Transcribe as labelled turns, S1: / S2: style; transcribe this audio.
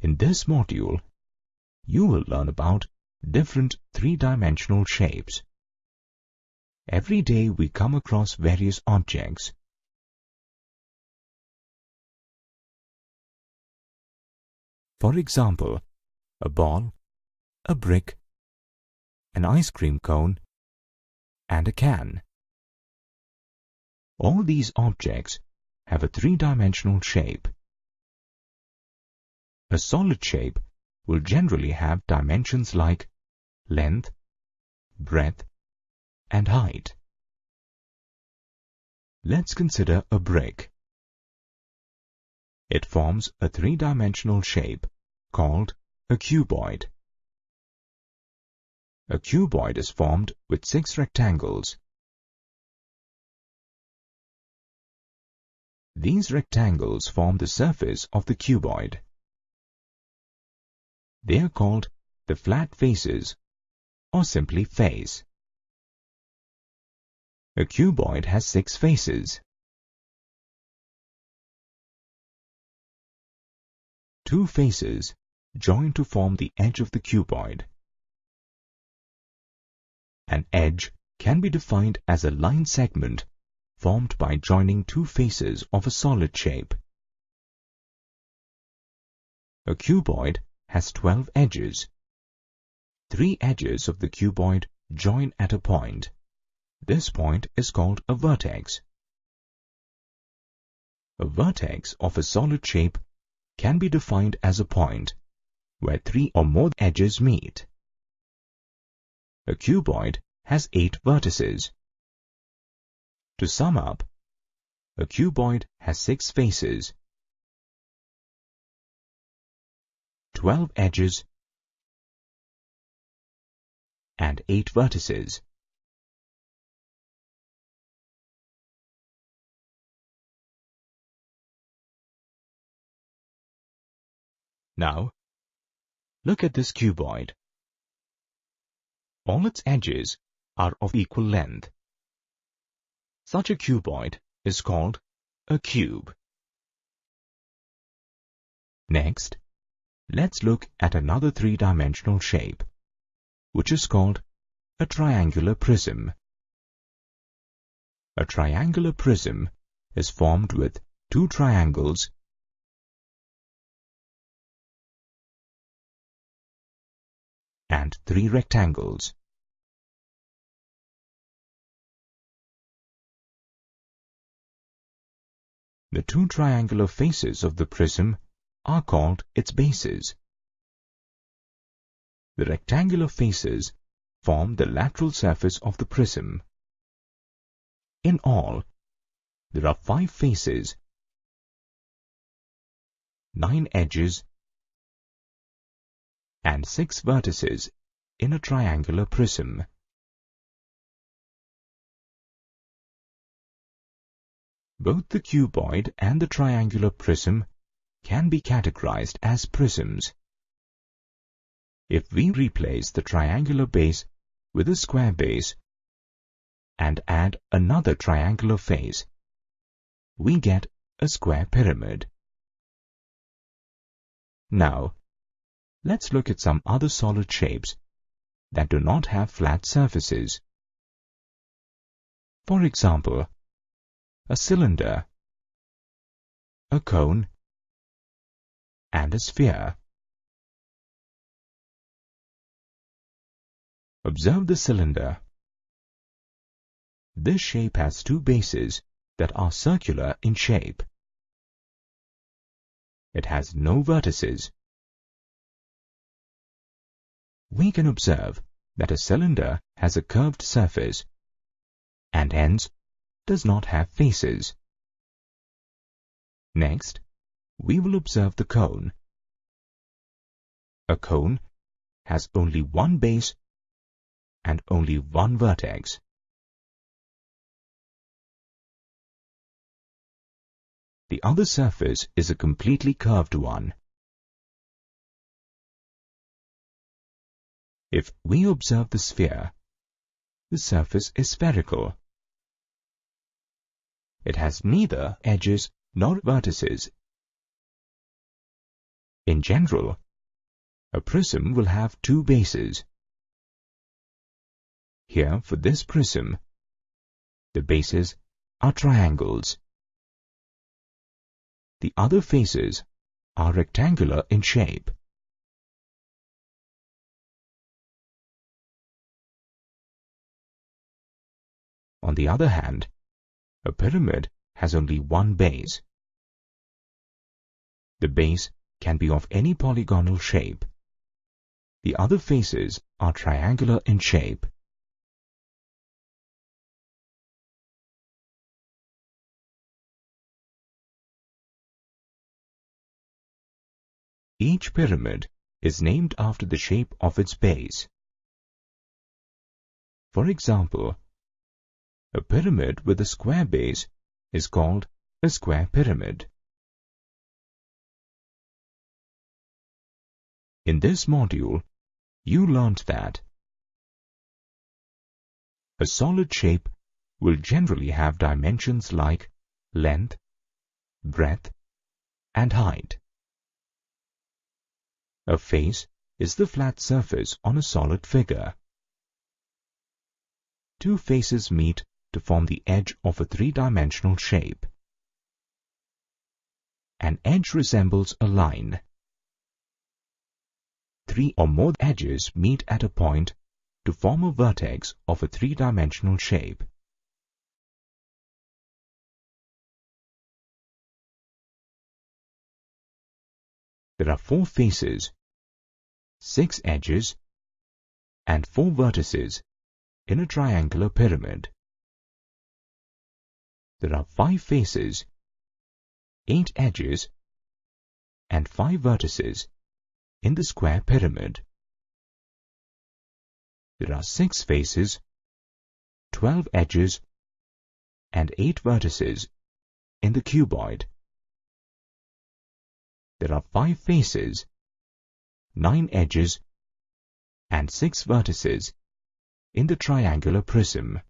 S1: In this module, you will learn about different three-dimensional shapes. Every day we come across various objects. For example, a ball, a brick, an ice cream cone, and a can. All these objects have a three-dimensional shape. A solid shape will generally have dimensions like length, breadth, and height. Let's consider a brick. It forms a three-dimensional shape called a cuboid. A cuboid is formed with 6 rectangles. These rectangles form the surface of the cuboid. They are called the flat faces or simply face. A cuboid has 6 faces. 2 faces join to form the edge of the cuboid. An edge can be defined as a line segment formed by joining 2 faces of a solid shape. A cuboid has 12 edges. 3 edges of the cuboid join at a point. This point is called a vertex. A vertex of a solid shape can be defined as a point where 3 or more edges meet. A cuboid has 8 vertices. To sum up, a cuboid has 6 faces, 12 edges, and 8 vertices. Now, look at this cuboid. All its edges are of equal length. Such a cuboid is called a cube. Next, let's look at another three-dimensional shape, which is called a triangular prism. A triangular prism is formed with 2 triangles and 3 rectangles. The 2 triangular faces of the prism are called its bases. The rectangular faces form the lateral surface of the prism. In all, there are 5 faces, 9 edges, and 6 vertices in a triangular prism. Both the cuboid and the triangular prism can be categorized as prisms. If we replace the triangular base with a square base and add another triangular face, we get a square pyramid. Now, let's look at some other solid shapes that do not have flat surfaces. For example, a cylinder, a cone, and a sphere. Observe the cylinder. This shape has 2 bases that are circular in shape. It has no vertices. We can observe that a cylinder has a curved surface and hence does not have faces. Next, we will observe the cone. A cone has only 1 base and only 1 vertex. The other surface is a completely curved one. If we observe the sphere, the surface is spherical. It has neither edges nor vertices. In general, a prism will have two bases. Here, for this prism, the bases are triangles. The other faces are rectangular in shape. On the other hand, a pyramid has only one base. The base can be of any polygonal shape. The other faces are triangular in shape. Each pyramid is named after the shape of its base. For example, a pyramid with a square base is called a square pyramid. In this module, you learnt that a solid shape will generally have dimensions like length, breadth, and height. A face is the flat surface on a solid figure. Two faces meet to form the edge of a three-dimensional shape. An edge resembles a line. Three or more edges meet at a point to form a vertex of a three-dimensional shape. There are four faces, 6 edges, and 4 vertices in a triangular pyramid. There are 5 faces, 8 edges, and 5 vertices in the square pyramid. There are 6 faces, 12 edges, and 8 vertices in the cuboid. There are 5 faces, 9 edges, and 6 vertices in the triangular prism.